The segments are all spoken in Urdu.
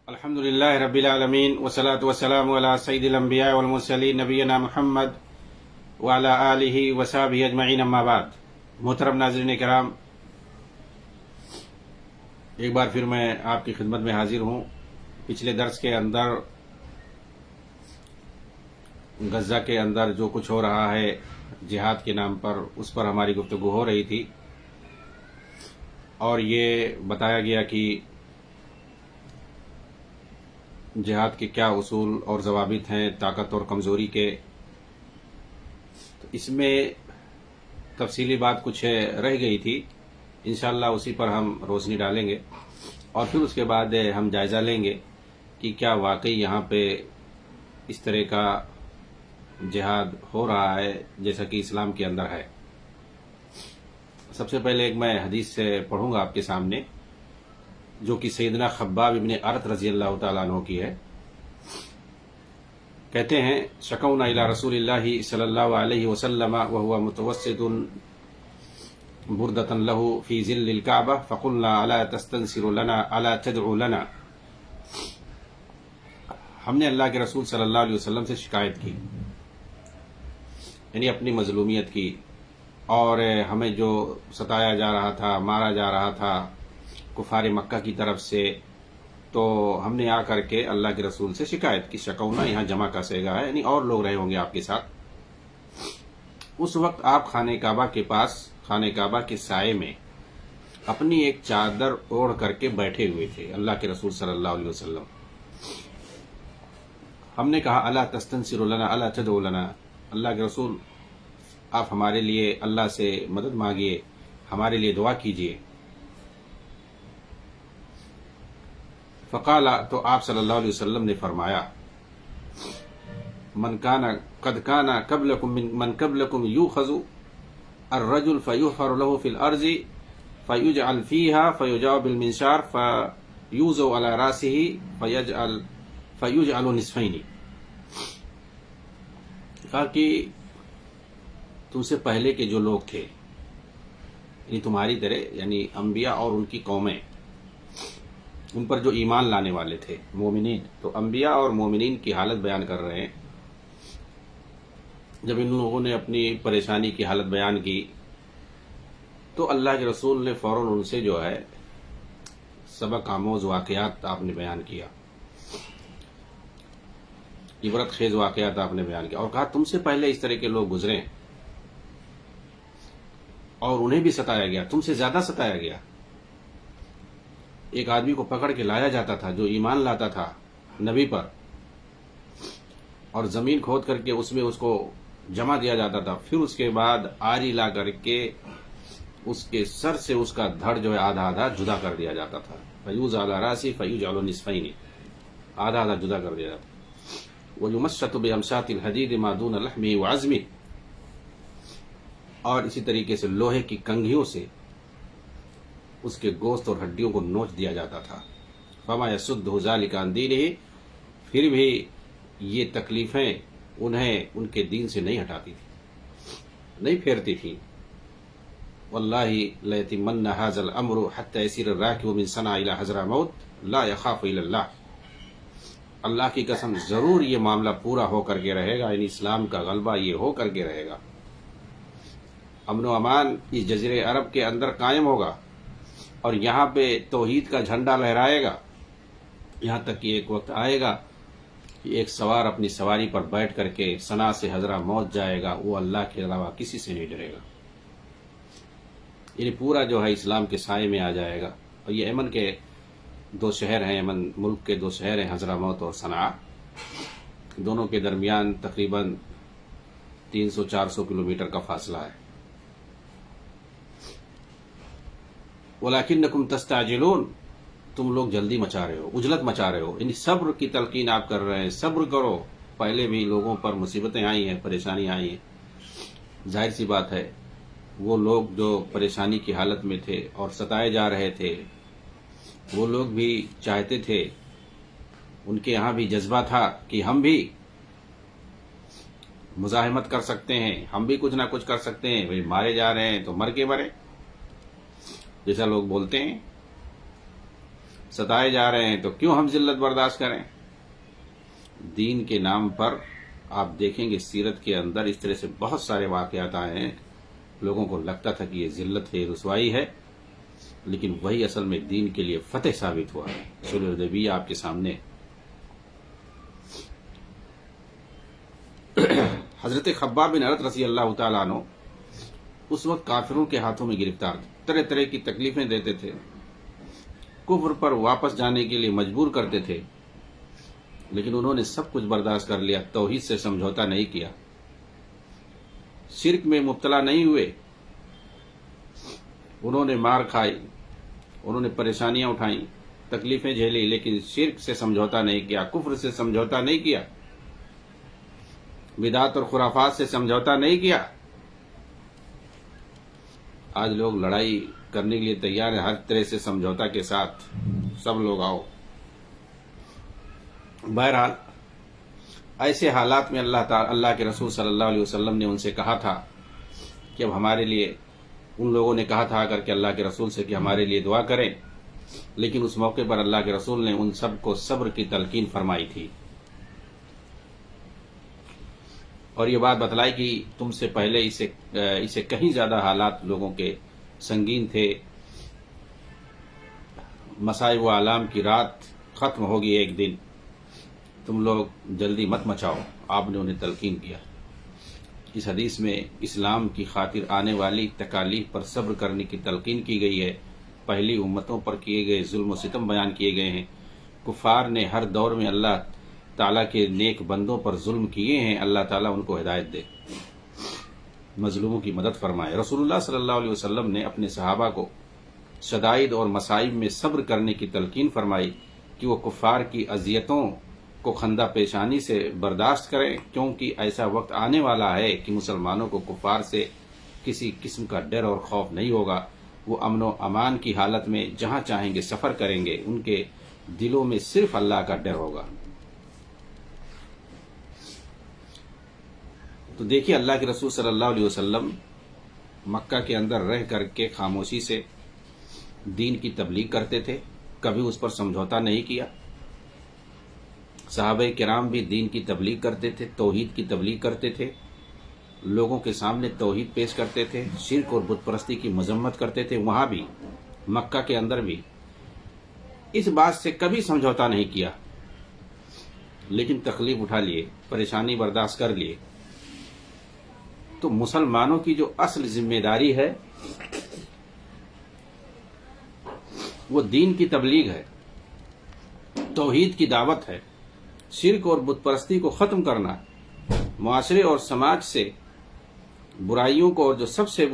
الحمد للہ رب العالمین والصلاة والسلام علی سید الانبیاء والمرسلین نبینا محمد وعلی آلہ وصحبہ اجمعین، اما بعد۔ محترم ناظرین کرام، ایک بار پھر میں آپ کی خدمت میں حاضر ہوں۔ پچھلے درس کے اندر غزہ کے اندر جو کچھ ہو رہا ہے جہاد کے نام پر، اس پر ہماری گفتگو ہو رہی تھی، اور یہ بتایا گیا کہ جہاد کے کیا اصول اور ضوابط ہیں، طاقت اور کمزوری کے۔ تو اس میں تفصیلی بات کچھ رہ گئی تھی، انشاءاللہ اسی پر ہم روشنی ڈالیں گے، اور پھر اس کے بعد ہم جائزہ لیں گے کہ کیا واقعی یہاں پہ اس طرح کا جہاد ہو رہا ہے جیسا کہ اسلام کے اندر ہے۔ سب سے پہلے ایک میں حدیث سے پڑھوں گا آپ کے سامنے، جو کہ سیدنا خباب ابن ارت رضی اللہ تعالیٰ عنہ کی ہے۔ کہتے ہیں: شکونا الی رسول اللہ صلی اللہ علیہ وسلم وهو متوسد بردۃ له فی ظل الکعبہ فقلنا الا تستنصر لنا الا تدعو لنا۔ ہم نے اللہ کے رسول صلی اللہ علیہ وسلم سے شکایت کی، یعنی اپنی مظلومیت کی، اور ہمیں جو ستایا جا رہا تھا، مارا جا رہا تھا کفار مکہ کی طرف سے، تو ہم نے آ کر کے اللہ کے رسول سے شکایت کی۔ شکونا یہاں جمع کا صیغہ ہے، یعنی اور لوگ رہے ہوں گے آپ کے ساتھ۔ اس وقت آپ خانہ کعبہ کے پاس، خانہ کعبہ کے سائے میں اپنی ایک چادر اوڑھ کر کے بیٹھے ہوئے تھے، اللہ کے رسول صلی اللہ علیہ وسلم۔ ہم نے کہا: الا تستنصر لنا الا تدعو لنا، اللہ کے رسول آپ ہمارے لیے اللہ سے مدد مانگیے، ہمارے لیے دعا کیجیے۔ فقال، تو آپ صلی اللہ علیہ وسلم نے فرمایا: قد کان قبلکم من قبلکم یؤخذ الرجل فیحفر له فی الارض فیجعل فیها فیجاء بالمنشار فیوضع علی راسه فیجعل نصفین۔ کہا کہ تم سے پہلے کے جو لوگ تھے، یعنی تمہاری طرح، یعنی انبیاء اور ان کی قومیں، ان پر جو ایمان لانے والے تھے، مومنین، تو انبیاء اور مومنین کی حالت بیان کر رہے ہیں۔ جب ان لوگوں نے اپنی پریشانی کی حالت بیان کی تو اللہ کے رسول نے فوراً ان سے جو ہے سبق آموز واقعات آپ نے بیان کیا، عبرت خیز واقعات آپ نے بیان کیا، اور کہا تم سے پہلے اس طرح کے لوگ گزرے ہیں اور انہیں بھی ستایا گیا، تم سے زیادہ ستایا گیا۔ ایک آدمی کو پکڑ کے لایا جاتا تھا جو ایمان لاتا تھا نبی پر، اور زمین کھود کر کے اس میں اس کو جمع دیا جاتا تھا، پھر اس کے بعد آری لا کر کے اس کے سر سے اس کا دھڑ جو ہے آدھا آدھا جدا کر دیا جاتا تھا۔ فیوضع علی راسہ فیجعل نصفین، آدھا آدھا جدا کر دیا جاتا۔ ویمشط بامشاط الحدید ما دون لحمہ وعظمہ، اور اسی طریقے سے لوہے کی کنگھیوں سے اس کے گوشت اور ہڈیوں کو نوچ دیا جاتا تھا۔ فما یصدہ ذلک عن دینہ، پھر بھی یہ تکلیفیں انہیں ان کے دین سے نہیں ہٹاتی تھی، نہیں پھیرتی تھی۔ واللہ لیتمن ھذا الامر حتی یسیر الراکب من صنعاء الی حضرموت لا یخاف الا اللہ، اللہ کی قسم ضرور یہ معاملہ پورا ہو کر کے رہے گا، یعنی اسلام کا غلبہ یہ ہو کر کے رہے گا، امن و امان اس جزیرہ عرب کے اندر قائم ہوگا، اور یہاں پہ توحید کا جھنڈا لہرائے گا، یہاں تک کہ ایک وقت آئے گا کہ ایک سوار اپنی سواری پر بیٹھ کر کے صنعاء سے حضرہ موت جائے گا، وہ اللہ کے علاوہ کسی سے نہیں ڈرے گا، یعنی پورا جو ہے اسلام کے سائے میں آ جائے گا۔ اور یہ یمن کے دو شہر ہیں، یمن ملک کے دو شہر ہیں، حضرہ موت اور صنعاء، دونوں کے درمیان تقریباً 300-400 کلومیٹر کا فاصلہ ہے۔ وَلَكِنَّكُمْ تَسْتَعْجِلُونَ، تم لوگ جلدی مچا رہے ہو، عجلت مچا رہے ہو، یعنی صبر کی تلقین آپ کر رہے ہیں، صبر کرو، پہلے بھی لوگوں پر مصیبتیں آئی ہیں، پریشانی آئی ہیں، ظاہر سی بات ہے وہ لوگ جو پریشانی کی حالت میں تھے اور ستائے جا رہے تھے، وہ لوگ بھی چاہتے تھے، ان کے یہاں بھی جذبہ تھا کہ ہم بھی مزاحمت کر سکتے ہیں، ہم بھی کچھ نہ کچھ کر سکتے ہیں، بھئی مارے جا رہے ہیں تو مر کے مرے، جیسا لوگ بولتے ہیں۔ ستائے جا رہے ہیں تو کیوں ہم ذلت برداشت کریں؟ دین کے نام پر آپ دیکھیں گے سیرت کے اندر اس طرح سے بہت سارے واقعات آئے ہیں، لوگوں کو لگتا تھا کہ یہ ذلت ہے، رسوائی ہے، لیکن وہی اصل میں دین کے لیے فتح ثابت ہوا ہے۔ صلح حدیبیہ آپ کے سامنے حضرت خباب بن ارت رضی اللہ تعالیٰ عنہ اس وقت کافروں کے ہاتھوں میں گرفتار تھے، طرح طرح کی تکلیفیں دیتے تھے، کفر پر واپس جانے کے لیے مجبور کرتے تھے، لیکن انہوں نے سب کچھ برداشت کر لیا، توحید سے سمجھوتا نہیں کیا، شرک میں مبتلا نہیں ہوئے۔ انہوں نے مار کھائی، انہوں نے پریشانیاں اٹھائیں، تکلیفیں جھیلی، لیکن شرک سے سمجھوتا نہیں کیا، کفر سے سمجھوتا نہیں کیا، بدعت اور خرافات سے سمجھوتا نہیں کیا۔ آج لوگ لڑائی کرنے کے لیے تیار ہیں، ہر طرح سے سمجھوتا کے ساتھ سب لوگ آؤ۔ بہرحال ایسے حالات میں اللہ کے رسول صلی اللہ علیہ وسلم نے ان سے کہا تھا کہ اب ہمارے لیے، ان لوگوں نے کہا تھا اگر کہ اللہ کے رسول سے کہ ہمارے لیے دعا کریں، لیکن اس موقع پر اللہ کے رسول نے ان سب کو صبر کی تلقین فرمائی تھی اور یہ بات بتلائی کہ تم سے پہلے اسے کہیں زیادہ حالات لوگوں کے سنگین تھے، مصائب و آلام کی رات ختم ہوگی ایک دن، تم لوگ جلدی مت مچاؤ، آپ نے انہیں تلقین کیا۔ اس حدیث میں اسلام کی خاطر آنے والی تکالیف پر صبر کرنے کی تلقین کی گئی ہے، پہلی امتوں پر کیے گئے ظلم و ستم بیان کیے گئے ہیں، کفار نے ہر دور میں اللہ تعالیٰ کے نیک بندوں پر ظلم کیے ہیں، اللہ تعالیٰ ان کو ہدایت دے، مظلوموں کی مدد فرمائے۔ رسول اللہ صلی اللہ علیہ وسلم نے اپنے صحابہ کو شدائد اور مصائب میں صبر کرنے کی تلقین فرمائی کہ وہ کفار کی اذیتوں کو خندہ پیشانی سے برداشت کریں، کیونکہ ایسا وقت آنے والا ہے کہ مسلمانوں کو کفار سے کسی قسم کا ڈر اور خوف نہیں ہوگا، وہ امن و امان کی حالت میں جہاں چاہیں گے سفر کریں گے، ان کے دلوں میں صرف اللہ کا ڈر ہوگا۔ تو دیکھیے اللہ کے رسول صلی اللہ علیہ وسلم مکہ کے اندر رہ کر کے خاموشی سے دین کی تبلیغ کرتے تھے، کبھی اس پر سمجھوتا نہیں کیا۔ صحابہ کرام بھی دین کی تبلیغ کرتے تھے، توحید کی تبلیغ کرتے تھے، لوگوں کے سامنے توحید پیش کرتے تھے، شرک اور بت پرستی کی مذمت کرتے تھے، وہاں بھی مکہ کے اندر بھی اس بات سے کبھی سمجھوتا نہیں کیا، لیکن تکلیف اٹھا لیے، پریشانی برداشت کر لیے۔ تو مسلمانوں کی جو اصل ذمہ داری ہے وہ دین کی تبلیغ ہے، توحید کی دعوت ہے، شرک اور بت پرستی کو ختم کرنا، معاشرے اور سماج سے برائیوں کو، اور جو سب سے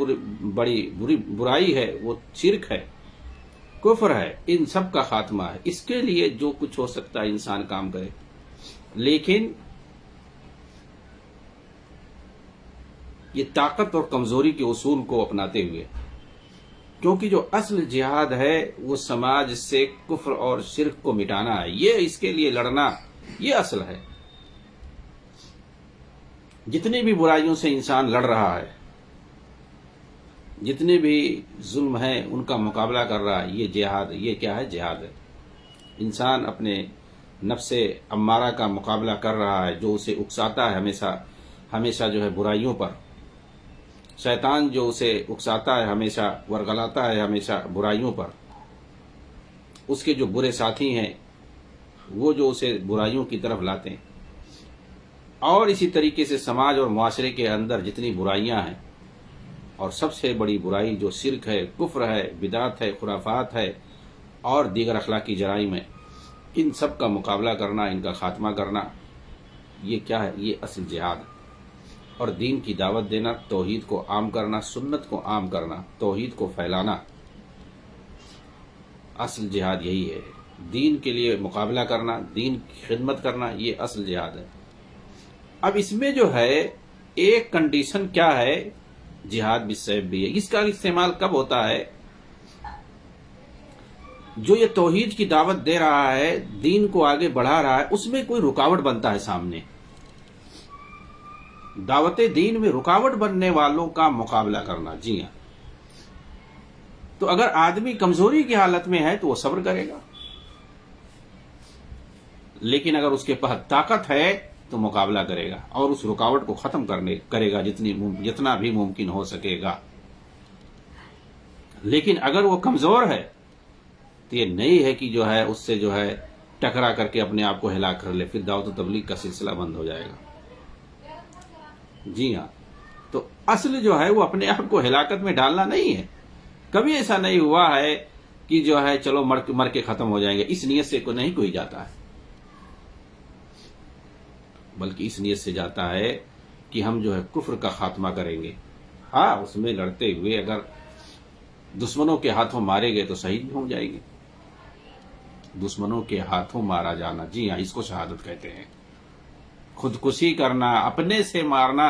بڑی برائی ہے وہ شرک ہے، کفر ہے، ان سب کا خاتمہ ہے۔ اس کے لیے جو کچھ ہو سکتا ہے انسان کام کرے، لیکن یہ طاقت اور کمزوری کے اصول کو اپناتے ہوئے، کیونکہ جو اصل جہاد ہے وہ سماج سے کفر اور شرک کو مٹانا ہے، یہ اس کے لیے لڑنا، یہ اصل ہے۔ جتنی بھی برائیوں سے انسان لڑ رہا ہے، جتنے بھی ظلم ہیں ان کا مقابلہ کر رہا ہے، یہ جہاد، یہ کیا ہے؟ جہاد ہے۔ انسان اپنے نفس امارہ کا مقابلہ کر رہا ہے، جو اسے اکساتا ہے ہمیشہ جو ہے برائیوں پر، شیطان جو اسے اکساتا ہے ہمیشہ، ورغلاتا ہے ہمیشہ برائیوں پر، اس کے جو برے ساتھی ہیں وہ جو اسے برائیوں کی طرف لاتے ہیں، اور اسی طریقے سے سماج اور معاشرے کے اندر جتنی برائیاں ہیں، اور سب سے بڑی برائی جو شرک ہے، کفر ہے، بدعت ہے، خرافات ہے اور دیگر اخلاقی جرائم ہے، ان سب کا مقابلہ کرنا، ان کا خاتمہ کرنا، یہ کیا ہے؟ یہ اصل جہاد ہے۔ اور دین کی دعوت دینا، توحید کو عام کرنا، سنت کو عام کرنا، توحید کو پھیلانا، اصل جہاد یہی ہے۔ دین کے لیے مقابلہ کرنا، دین کی خدمت کرنا، یہ اصل جہاد ہے۔ اب اس میں جو ہے ایک کنڈیشن کیا ہے؟ جہاد بالسیف بھی ہے۔ اس کا استعمال کب ہوتا ہے؟ جو یہ توحید کی دعوت دے رہا ہے، دین کو آگے بڑھا رہا ہے، اس میں کوئی رکاوٹ بنتا ہے سامنے، دعوت دین میں رکاوٹ بننے والوں کا مقابلہ کرنا۔ جی ہاں، تو اگر آدمی کمزوری کی حالت میں ہے تو وہ صبر کرے گا، لیکن اگر اس کے پاس طاقت ہے تو مقابلہ کرے گا اور اس رکاوٹ کو ختم کرے گا جتنا بھی ممکن ہو سکے گا. لیکن اگر وہ کمزور ہے تو یہ نہیں ہے کہ جو ہے اس سے جو ہے ٹکرا کر کے اپنے آپ کو ہلاک کر لے، پھر دعوت و تبلیغ کا سلسلہ بند ہو جائے گا. جی ہاں، تو اصل جو ہے وہ اپنے آپ کو ہلاکت میں ڈالنا نہیں ہے. کبھی ایسا نہیں ہوا ہے کہ جو ہے چلو مر کے ختم ہو جائیں گے، اس نیت سے نہیں کوئی جاتا ہے، بلکہ اس نیت سے جاتا ہے کہ ہم جو ہے کفر کا خاتمہ کریں گے. ہاں، اس میں لڑتے ہوئے اگر دشمنوں کے ہاتھوں مارے گئے تو شہید بھی ہو جائیں گے. دشمنوں کے ہاتھوں مارا جانا، جی ہاں، اس کو شہادت کہتے ہیں. خودکشی کرنا، اپنے سے مارنا،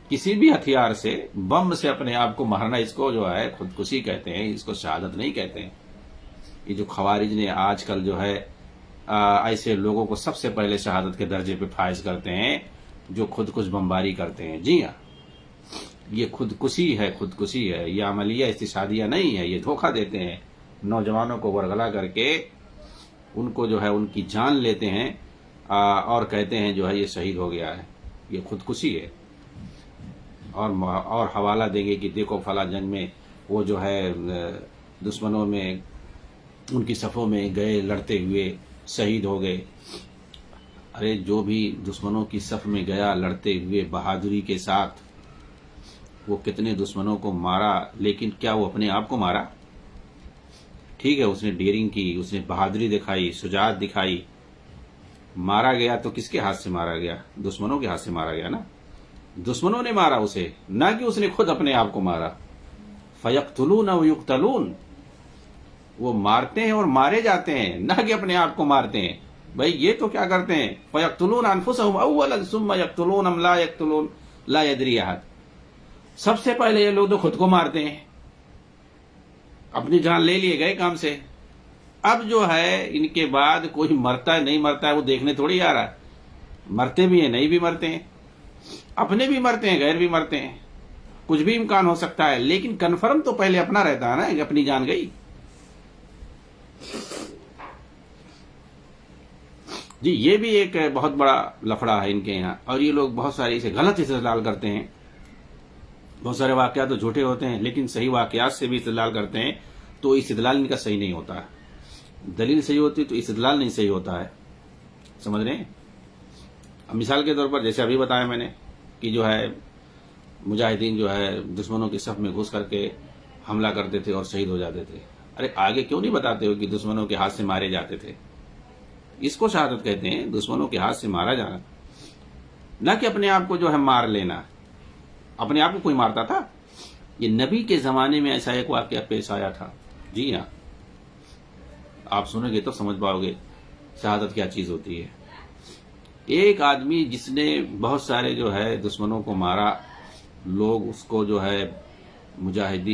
کسی بھی ہتھیار سے، بم سے اپنے آپ کو مارنا، اس کو جو ہے خودکشی کہتے ہیں، اس کو شہادت نہیں کہتے ہیں. یہ جو خوارج نے آج کل جو ہے ایسے لوگوں کو سب سے پہلے شہادت کے درجے پہ فائز کرتے ہیں جو خودکش بمباری کرتے ہیں. جی ہاں، یہ خودکشی ہے، یہ عملیہ استشہادیہ نہیں ہے. یہ دھوکہ دیتے ہیں نوجوانوں کو ورغلا کر کے، ان کو جو ہے ان کی جان لیتے ہیں اور کہتے ہیں جو ہے یہ شہید ہو گیا ہے. یہ خودکشی ہے. اور حوالہ دیں گے کہ دیکھو فلاں جنگ میں وہ جو ہے دشمنوں میں ان کی صفوں میں گئے، لڑتے ہوئے شہید ہو گئے. ارے جو بھی دشمنوں کی صف میں گیا لڑتے ہوئے بہادری کے ساتھ، وہ کتنے دشمنوں کو مارا، لیکن کیا وہ اپنے آپ کو مارا؟ ٹھیک ہے، اس نے ڈیئرنگ کی، اس نے بہادری دکھائی، شجاعت دکھائی. مارا گیا تو کس کے ہاتھ سے مارا گیا؟ دشمنوں کے ہاتھ سے مارا گیا نا. دشمنوں نے مارا اسے، نہ کہ اس نے خود اپنے آپ کو مارا. فَيَقْتُلُونَ وَيُقْتَلُونَ، وہ مارتے ہیں اور مارے جاتے ہیں، نہ کہ اپنے آپ کو مارتے ہیں. بھائی یہ تو کیا کرتے ہیں؟ فَيَقْتُلُونَ أَنفُسَهُمْ أَوَّلًا ثُمَّ يَقْتُلُونَ لَا يَقْتُلُونَ لَا يَدْرِي أَحَدٌ. سب سے پہلے یہ لوگ تو خود کو مارتے ہیں، اپنی جان لے لیے گئے کام سے. اب جو ہے ان کے بعد کوئی مرتا ہے نہیں مرتا ہے وہ دیکھنے تھوڑی آ رہا ہے. مرتے بھی ہیں، نہیں بھی مرتے ہیں، اپنے بھی مرتے ہیں، غیر بھی مرتے ہیں، کچھ بھی امکان ہو سکتا ہے. لیکن کنفرم تو پہلے اپنا رہتا ہے نا کہ اپنی جان گئی. جی یہ بھی ایک بہت بڑا لفڑا ہے ان کے یہاں، اور یہ لوگ بہت سارے اسے غلط استدلال کرتے ہیں. بہت سارے واقعات تو جھوٹے ہوتے ہیں، لیکن صحیح واقعات سے بھی استدلال کرتے ہیں تو استدلال ان کا صحیح نہیں ہوتا ہے. دلیل صحیح ہوتی تو استدلال نہیں صحیح ہوتا ہے. سمجھ رہے ہیں؟ اب مثال کے طور پر جیسے ابھی بتایا میں نے کہ جو ہے مجاہدین جو ہے دشمنوں کی صف میں گھس کر کے حملہ کرتے تھے اور شہید ہو جاتے تھے. ارے آگے کیوں نہیں بتاتے ہو کہ دشمنوں کے ہاتھ سے مارے جاتے تھے؟ اس کو شہادت کہتے ہیں، دشمنوں کے ہاتھ سے مارا جانا، نہ کہ اپنے آپ کو جو ہے مار لینا. اپنے آپ کو کوئی مارتا تھا؟ یہ نبی کے زمانے میں ایسا ایک واقعہ پیش آیا تھا. جی ہاں، آپ سنیں گے تو سمجھ پاؤ گے شہادت کیا چیز ہوتی ہے. ایک آدمی جس نے بہت سارے جو ہے دشمنوں کو مارا، لوگ اس کو جو ہے مجاہد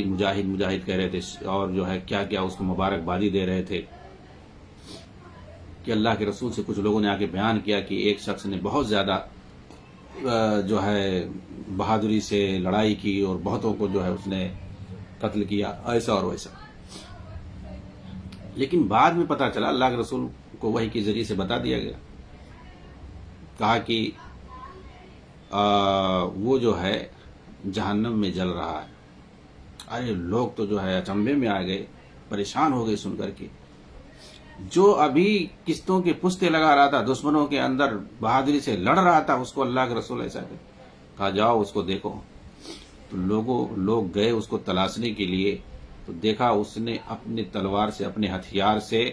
کہہ رہے تھے، اور جو ہے کیا کیا اس کو مبارکبادی دے رہے تھے. کہ اللہ کے رسول سے کچھ لوگوں نے آ کے بیان کیا کہ ایک شخص نے بہت زیادہ جو ہے بہادری سے لڑائی کی اور بہتوں کو جو ہے اس نے قتل کیا، ایسا اور ویسا. لیکن بعد میں پتا چلا، اللہ کے رسول کو وحی کے ذریعے سے بتا دیا گیا، کہا کہ وہ جو ہے جہنم میں جل رہا ہے. ارے لوگ تو جو ہے اچنبے میں آ گئے، پریشان ہو گئے سن کر کے. جو ابھی قسطوں کے پستے لگا رہا تھا، دشمنوں کے اندر بہادری سے لڑ رہا تھا، اس کو اللہ کے رسول ایسا کہا جاؤ اس کو دیکھو. تو لوگ گئے اس کو تلاشنے کے لیے، تو دیکھا اس نے اپنے تلوار سے، اپنے ہتھیار سے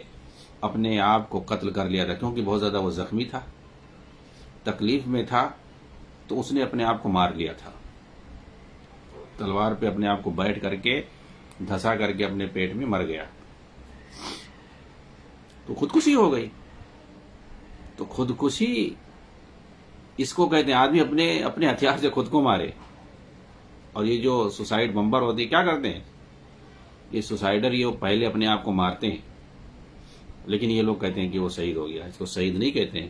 اپنے آپ کو قتل کر لیا تھا. کیونکہ بہت زیادہ وہ زخمی تھا، تکلیف میں تھا، تو اس نے اپنے آپ کو مار لیا تھا. تلوار پہ اپنے آپ کو بیٹھ کر کے دھسا کر کے اپنے پیٹ میں مر گیا. تو خودکشی ہو گئی. تو خودکشی اس کو کہتے ہیں آدمی اپنے ہتھیار سے خود کو مارے. اور یہ جو سوسائڈ بمبر ہوتے ہیں کیا کرتے ہیں؟ یہ سوسائڈر یہ پہلے اپنے آپ کو مارتے ہیں، لیکن یہ لوگ کہتے ہیں کہ وہ شہید ہو گیا. اس کو شہید نہیں کہتے ہیں،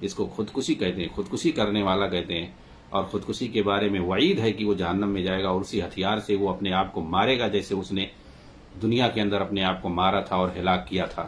اس کو خودکشی کہتے ہیں، خودکشی کرنے والا کہتے ہیں. اور خودکشی کے بارے میں وعید ہے کہ وہ جہنم میں جائے گا، اور اسی ہتھیار سے وہ اپنے آپ کو مارے گا جیسے اس نے دنیا کے اندر اپنے آپ کو مارا تھا اور ہلاک کیا تھا.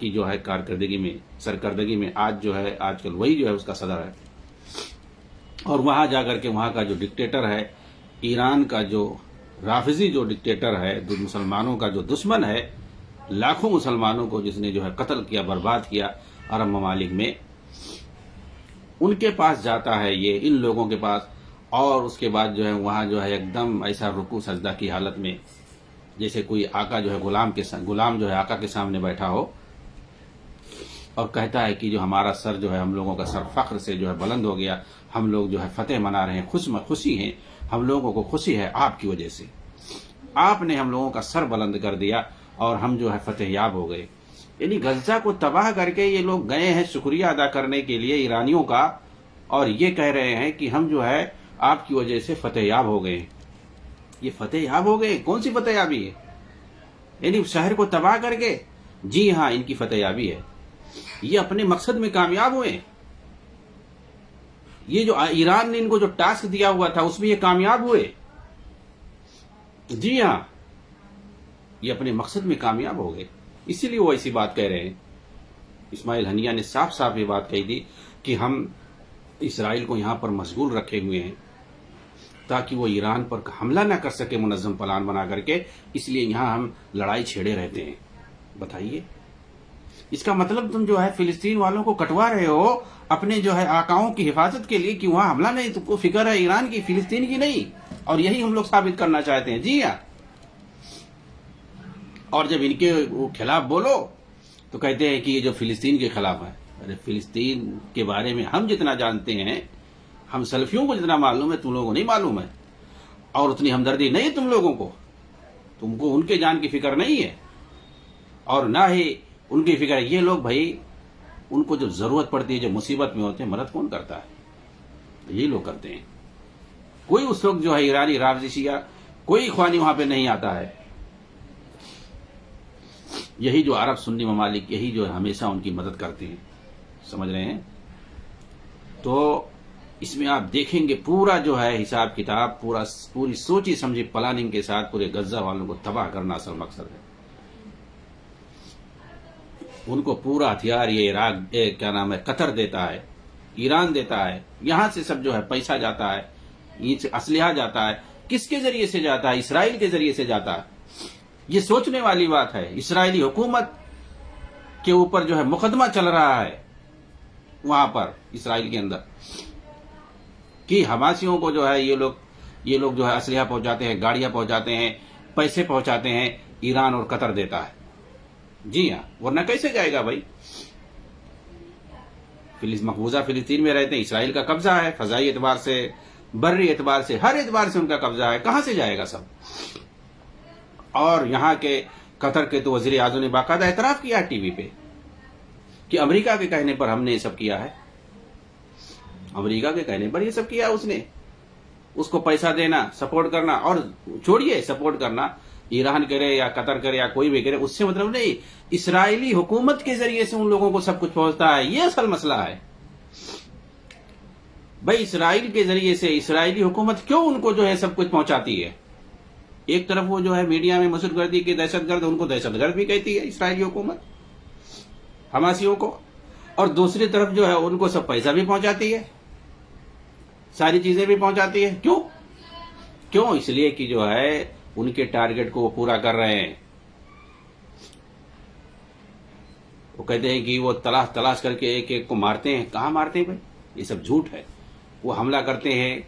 کی جو ہے کارکردگی میں سرکردگی میں آج جو ہے آج کل وہی جو ہے اس کا صدر ہے، اور وہاں جا کر کے وہاں کا جو ڈکٹیٹر ہے، ایران کا جو رافضی جو ڈکٹیٹر ہے، جو مسلمانوں کا جو دشمن ہے، لاکھوں مسلمانوں کو جس نے جو ہے قتل کیا، برباد کیا عرب ممالک میں، ان کے پاس جاتا ہے یہ، ان لوگوں کے پاس، اور اس کے بعد جو ہے وہاں جو ہے ایک دم ایسا رکوع سجدہ کی حالت میں، جیسے کوئی آقا جو ہے غلام جو ہے آقا کے سامنے بیٹھا ہو، اور کہتا ہے کہ جو ہمارا سر جو ہے، ہم لوگوں کا سر فخر سے جو ہے بلند ہو گیا، ہم لوگ جو ہے فتح منا رہے ہیں، خوشی ہیں، ہم لوگوں کو خوشی ہے آپ کی وجہ سے، آپ نے ہم لوگوں کا سر بلند کر دیا اور ہم جو ہے فتح یاب ہو گئے۔ یعنی غزہ کو تباہ کر کے یہ لوگ گئے ہیں شکریہ ادا کرنے کے لیے ایرانیوں کا، اور یہ کہہ رہے ہیں کہ ہم جو ہے آپ کی وجہ سے فتح یاب ہو گئے۔ یہ فتح یاب ہو گئے، کون سی فتح یابی ہے؟ یعنی شہر کو تباہ کر کے؟ جی ہاں، ان کی فتح یابی ہے، یہ اپنے مقصد میں کامیاب ہوئے۔ یہ جو ایران نے ان کو جو ٹاسک دیا ہوا تھا اس میں یہ کامیاب ہوئے۔ جی ہاں، یہ اپنے مقصد میں کامیاب ہو گئے، اسی لیے وہ ایسی بات کہہ رہے ہیں۔ اسماعیل ہنیہ نے صاف صاف یہ بات کہی تھی کہ ہم اسرائیل کو یہاں پر مشغول رکھے ہوئے ہیں تاکہ وہ ایران پر حملہ نہ کر سکے منظم پلان بنا کر کے، اس لیے یہاں ہم لڑائی چھیڑے رہتے ہیں۔ بتائیے، اس کا مطلب تم جو ہے فلسطین والوں کو کٹوا رہے ہو اپنے جو ہے آقاؤں کی حفاظت کے لیے کہ وہاں حملہ نہیں، تم کو فکر ہے ایران کی، فلسطین کی نہیں، اور یہی ہم لوگ ثابت کرنا چاہتے ہیں۔ جی ہاں، اور جب ان کے خلاف بولو تو کہتے ہیں کہ یہ جو فلسطین کے خلاف ہے۔ ارے فلسطین کے بارے میں ہم جتنا جانتے ہیں، ہم سلفیوں کو جتنا معلوم ہے، تم لوگوں کو نہیں معلوم ہے، اور اتنی ہمدردی نہیں تم لوگوں کو، تم کو ان کے جان کی فکر نہیں ہے، اور نہ ہی ان کی فکر ہے۔ یہ لوگ بھائی، ان کو جو ضرورت پڑتی ہے، جو مصیبت میں ہوتے ہیں، مدد کون کرتا ہے؟ یہی لوگ کرتے ہیں۔ کوئی اس وقت جو ہے ایرانی رافضی شیعہ کوئی اخوانی وہاں پہ نہیں آتا ہے۔ یہی جو عرب سنی ممالک، یہی جو ہمیشہ ان کی مدد کرتے ہیں، سمجھ رہے ہیں؟ تو اس میں آپ دیکھیں گے پورا جو ہے حساب کتاب، پوری سوچی سمجھی پلاننگ کے ساتھ پورے غزہ والوں کو تباہ کرنا اصل مقصد ہے۔ ان کو پورا ہتھیار یہ عراق کیا نام ہے قطر دیتا ہے، ایران دیتا ہے، یہاں سے سب جو ہے پیسہ جاتا ہے، یہ اسلحہ جاتا ہے، کس کے ذریعے سے جاتا ہے؟ اسرائیل کے ذریعے سے جاتا ہے۔ یہ سوچنے والی بات ہے۔ اسرائیلی حکومت کے اوپر جو ہے مقدمہ چل رہا ہے وہاں پر اسرائیل کے اندر کہ حماسیوں کو جو ہے یہ لوگ جو ہے اسلحہ پہنچاتے ہیں، گاڑیاں پہنچاتے ہیں، پیسے پہنچاتے ہیں، ایران اور قطر دیتا ہے۔ جی ہاں، ورنہ کیسے جائے گا بھائی؟ مقبوضہ فلسطین میں رہتے ہیں، اسرائیل کا قبضہ ہے، فضائی اعتبار سے، بری اعتبار سے، ہر اعتبار سے ان کا قبضہ ہے، کہاں سے جائے گا سب؟ اور یہاں کے قطر کے تو وزیر اعظم نے باقاعدہ اعتراف کیا ٹی وی پہ کہ امریکہ کے کہنے پر ہم نے یہ سب کیا ہے، امریکہ کے کہنے پر یہ سب کیا اس نے، اس کو پیسہ دینا، سپورٹ کرنا، اور چھوڑیے سپورٹ کرنا، ایران کرے یا قطر کرے یا کوئی بھی کرے، اس سے مطلب نہیں، اسرائیلی حکومت کے ذریعے سے ان لوگوں کو سب کچھ پہنچتا ہے، یہ اصل مسئلہ ہے بھائی۔ اسرائیل کے ذریعے سے اسرائیلی حکومت کیوں ان کو جو ہے سب کچھ پہنچاتی ہے؟ ایک طرف وہ جو ہے میڈیا میں مسعود گردی کے دہشت گرد، ان کو دہشت گرد بھی کہتی ہے اسرائیلی حکومت حماسیوں کو، اور دوسری طرف جو ہے ان کو سب پیسہ بھی پہنچاتی ہے، ساری چیزیں بھی پہنچاتی ہے۔ کیوں؟ اس لیے کہ جو ہے ان کے ٹارگٹ کو وہ پورا کر رہے ہیں۔ وہ کہتے ہیں کہ وہ تلاش کر کے ایک ایک کو مارتے ہیں، کہاں مارتے ہیں بھائی؟ یہ سب جھوٹ ہے۔ وہ حملہ کرتے ہیں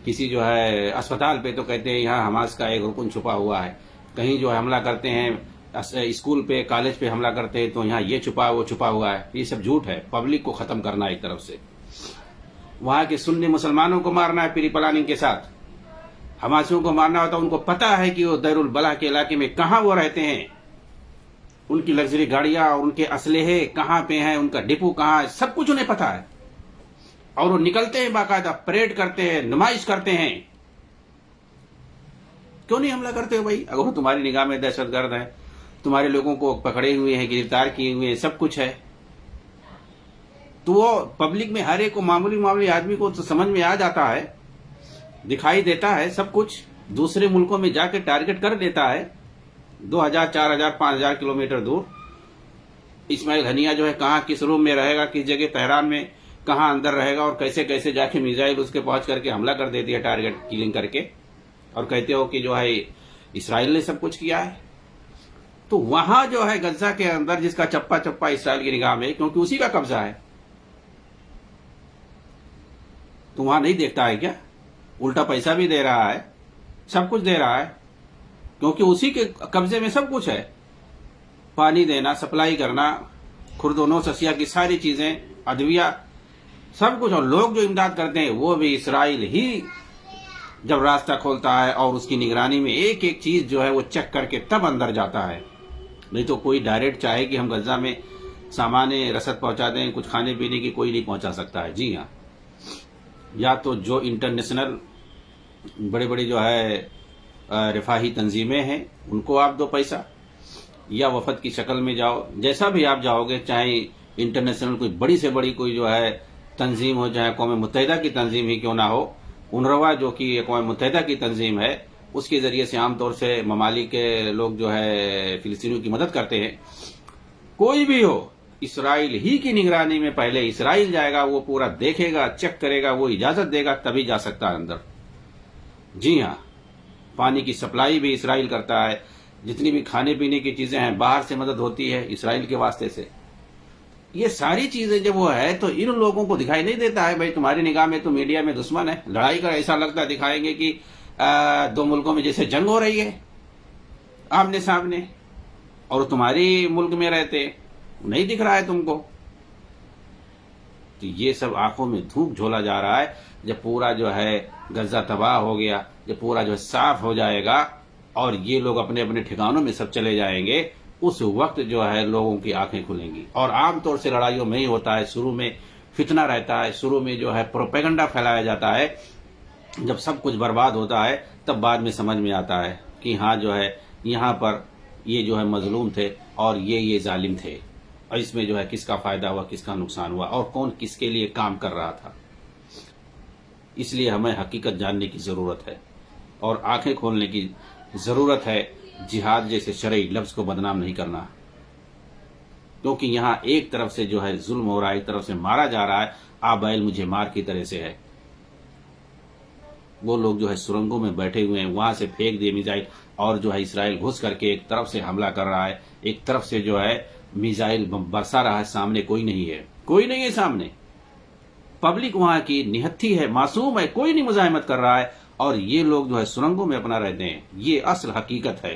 کسی جو ہے اسپتال پہ تو کہتے ہیں یہاں حماس کا ایک رکن چھپا ہوا ہے، کہیں جو ہے حملہ کرتے ہیں اسکول پہ، کالج پہ حملہ کرتے ہیں تو یہاں یہ چھپا وہ چھپا ہوا ہے۔ یہ سب جھوٹ ہے، پبلک کو ختم کرنا ایک طرف سے، وہاں کے سنی مسلمانوں کو مارنا ہے پری پلاننگ کے ساتھ، حماسیوں کو مارنا ہوتا ہے۔ ان کو پتا ہے کہ وہ دیر البلح کے علاقے میں کہاں وہ رہتے ہیں، ان کی لگژری گاڑیاں اور ان کے اسلحے کہاں پہ ہیں، ان کا ڈپو کہاں ہے، سب کچھ انہیں پتا ہے، اور وہ نکلتے ہیں باقاعدہ، پریڈ کرتے ہیں، نمائش کرتے ہیں۔ کیوں نہیں حملہ کرتے ہو بھائی؟ اگر تمہاری نگاہ میں دہشت گرد ہے، تمہارے لوگوں کو پکڑے ہوئے ہیں، گرفتار کیے ہوئے ہیں، سب کچھ ہے، تو وہ پبلک میں ہر ایک کو، معمولی آدمی کو تو سمجھ میں آ جاتا ہے، دکھائی دیتا ہے سب کچھ، دوسرے ملکوں میں جا کے ٹارگٹ کر دیتا ہے 2000، 4000، 5000 کلومیٹر دور۔ اسماعیل ہنیہ جو ہے کہاں کس روم میں رہے گا, کس جگہ تہران میں کہاں اندر رہے گا, اور کیسے کیسے جا کے میزائل اس کے پہنچ کر کے حملہ کر دیتی ہے ٹارگٹ کلنگ کر کے, اور کہتے ہو کہ جو ہے اسرائیل نے سب کچھ کیا ہے. تو وہاں جو ہے غزہ کے اندر جس کا چپا چپا اسرائیل کی نگاہ میں, کیونکہ اسی کا قبضہ ہے, تو وہاں نہیں دیکھتا ہے کیا؟ الٹا پیسہ بھی دے رہا ہے, سب کچھ دے رہا ہے, کیونکہ اسی کے قبضے میں سب کچھ ہے. پانی دینا, سپلائی کرنا, خرد و نوش اشیاء کی ساری چیزیں, ادویہ, سب کچھ. اور لوگ جو امداد کرتے ہیں وہ بھی اسرائیل ہی جب راستہ کھولتا ہے, اور اس کی نگرانی میں ایک ایک چیز جو ہے وہ چیک کر کے تب اندر جاتا ہے. نہیں تو کوئی ڈائریکٹ چاہے کہ ہم غزہ میں سامان رسد پہنچا دیں, کچھ کھانے پینے کی, کوئی نہیں پہنچا سکتا ہے. جی ہاں, یا تو جو انٹرنیشنل بڑے بڑے جو ہے رفاہی تنظیمیں ہیں ان کو آپ دو پیسہ, یا وفد کی شکل میں جاؤ, جیسا بھی آپ جاؤ گے, چاہے انٹرنیشنل کوئی بڑی سے بڑی کوئی جو ہے تنظیم ہو, چاہے اقوام متحدہ کی تنظیم ہی کیوں نہ ہو, انروا جو کہ اقوام متحدہ کی تنظیم ہے, اس کے ذریعے سے عام طور سے ممالک کے لوگ جو ہے فلسطینیوں کی مدد کرتے ہیں. کوئی بھی ہو, اسرائیل ہی کی نگرانی میں پہلے اسرائیل جائے گا, وہ پورا دیکھے گا, چیک کرے گا, وہ اجازت دے گا تبھی جا سکتا ہے اندر. جی ہاں, پانی کی سپلائی بھی اسرائیل کرتا ہے, جتنی بھی کھانے پینے کی چیزیں ہیں باہر سے مدد ہوتی ہے اسرائیل کے واسطے سے. یہ ساری چیزیں جب وہ ہے تو ان لوگوں کو دکھائی نہیں دیتا ہے, بھائی تمہاری نگاہ میں تو میڈیا میں دشمن ہے, لڑائی کا ایسا لگتا ہے, دکھائیں گے کہ دو ملکوں میں جیسے جنگ ہو رہی ہے آمنے سامنے, اور تمہاری ملک میں رہتے نہیں دکھ رہا ہے تم کو. تو یہ سب آنکھوں میں دھوپ جھولا جا رہا ہے. جب پورا جو ہے غزہ تباہ ہو گیا, جب پورا جو ہے صاف ہو جائے گا, اور یہ لوگ اپنے اپنے ٹھکانوں میں سب چلے جائیں گے, اس وقت جو ہے لوگوں کی آنکھیں کھلیں گی. اور عام طور سے لڑائیوں میں ہی ہوتا ہے, شروع میں فتنہ رہتا ہے, شروع میں جو ہے پروپیگنڈا پھیلایا جاتا ہے, جب سب کچھ برباد ہوتا ہے تب بعد میں سمجھ میں آتا ہے کہ ہاں جو ہے یہاں پر یہ جو ہے مظلوم تھے اور یہ ظالم تھے, اور اس میں جو ہے کس کا فائدہ ہوا, کس کا نقصان ہوا, اور کون کس کے لیے کام کر رہا تھا. اس لیے ہمیں حقیقت جاننے کی ضرورت ہے اور آنکھیں کھولنے کی ضرورت ہے. جہاد جیسے شرعی لفظ کو بدنام نہیں کرنا, کیونکہ یہاں ایک طرف سے جو ہے ظلم ہو رہا ہے, ایک طرف سے مارا جا رہا ہے, آبائل مجھے مار کی طرح سے ہے. وہ لوگ جو ہے سرنگوں میں بیٹھے ہوئے ہیں, وہاں سے پھینک دیے میزائل, اور جو ہے اسرائیل گھس کر کے ایک طرف سے حملہ کر رہا ہے, ایک طرف سے جو ہے میزائل برسا رہا ہے. سامنے کوئی نہیں ہے, کوئی نہیں ہے سامنے. پبلک وہاں کی نہتھی ہے, معصوم ہے, کوئی نہیں مزاحمت کر رہا ہے, اور یہ لوگ جو ہے سرنگوں میں اپنا رہتے ہیں. یہ اصل حقیقت ہے.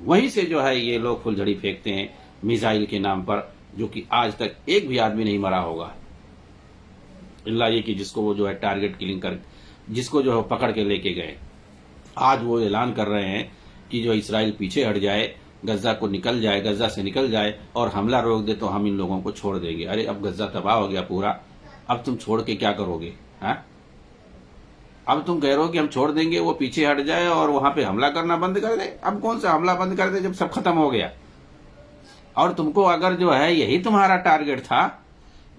وہیں سے جو ہے یہ لوگ پھل جھڑی پھینکتے ہیں میزائل کے نام پر, جو کہ آج تک ایک بھی آدمی نہیں مرا ہوگا, اللہ یہ کہ جس کو وہ جو ہے ٹارگٹ کلنگ کر, جس کو جو ہے پکڑ کے لے کے گئے. آج وہ اعلان کر رہے ہیں کہ جو اسرائیل پیچھے ہٹ جائے, غزہ کو نکل جائے, غزہ سے نکل جائے اور حملہ روک دے تو ہم ان لوگوں کو چھوڑ دیں گے. ارے اب غزہ تباہ ہو گیا پورا, اب تم چھوڑ کے کیا کرو گے؟ ہاں, اب تم کہہ رہے ہو کہ ہم چھوڑ دیں گے, وہ پیچھے ہٹ جائے اور وہاں پہ حملہ کرنا بند کر دے. اب کون سا حملہ بند کر دے جب سب ختم ہو گیا؟ اور تم کو اگر جو ہے یہی تمہارا ٹارگٹ تھا,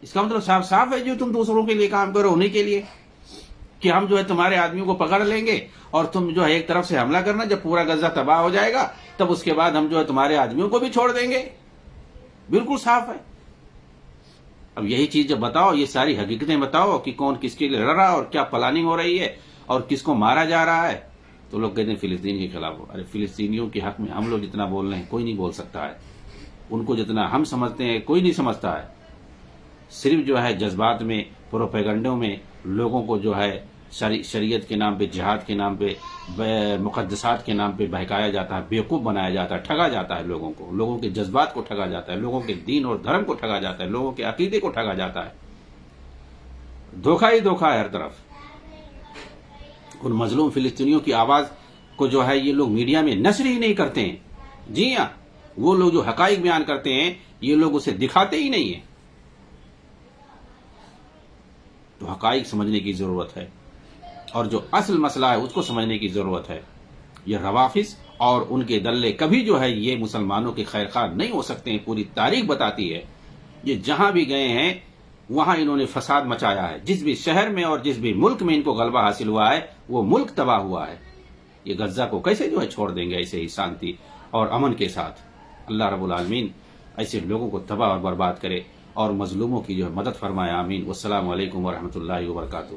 اس کا مطلب صاف صاف ہے جو تم دوسروں کے لیے کام کرو انہیں کے لیے, کہ ہم جو ہے تمہارے آدمیوں کو پکڑ لیں گے اور تم جو ہے ایک طرف سے حملہ کرنا, جب پورا غزہ تباہ ہو جائے گا تب اس کے بعد ہم جو ہے تمہارے آدمیوں کو بھی چھوڑ دیں گے. بالکل صاف ہے. اب یہی چیز جب بتاؤ, یہ ساری حقیقتیں بتاؤ کہ کون کس کے لیے لڑ رہا ہے اور کیا پلاننگ ہو رہی ہے اور کس کو مارا جا رہا ہے, تو لوگ کہتے ہیں فلسطین کے خلاف ہو. ارے فلسطینیوں کے حق میں ہم لوگ جتنا بول رہے ہیں کوئی نہیں بول سکتا ہے, ان کو جتنا ہم سمجھتے ہیں کوئی نہیں سمجھتا ہے. صرف جو ہے جذبات میں, پروپیگنڈوں میں لوگوں کو جو ہے شریعت کے نام پہ, جہاد کے نام پہ, مقدسات کے نام پہ بہکایا جاتا ہے, بیوقوف بنایا جاتا ہے, ٹھگا جاتا ہے لوگوں کو, لوگوں کے جذبات کو ٹھگا جاتا ہے, لوگوں کے دین اور دھرم کو ٹھگا جاتا ہے, لوگوں کے عقیدے کو ٹھگا جاتا ہے. دھوکہ ہی دھوکہ ہے ہر طرف. ان مظلوم فلسطینیوں کی آواز کو جو ہے یہ لوگ میڈیا میں نشر ہی نہیں کرتے ہیں. جی ہاں, وہ لوگ جو حقائق بیان کرتے ہیں یہ لوگ اسے دکھاتے ہی نہیں ہیں. تو حقائق سمجھنے کی ضرورت ہے, اور جو اصل مسئلہ ہے اس کو سمجھنے کی ضرورت ہے. یہ روافظ اور ان کے دلے کبھی جو ہے یہ مسلمانوں کے خیر خواہ نہیں ہو سکتے ہیں. پوری تاریخ بتاتی ہے, یہ جہاں بھی گئے ہیں وہاں انہوں نے فساد مچایا ہے. جس بھی شہر میں اور جس بھی ملک میں ان کو غلبہ حاصل ہوا ہے وہ ملک تباہ ہوا ہے. یہ غزہ کو کیسے جو ہے چھوڑ دیں گے ایسے ہی شانتی اور امن کے ساتھ؟ اللہ رب العالمین ایسے لوگوں کو تباہ اور برباد کرے اور مظلوموں کی جو ہے مدد فرمائے، آمین۔ والسلام علیکم ورحمۃ اللہ وبرکاتہ۔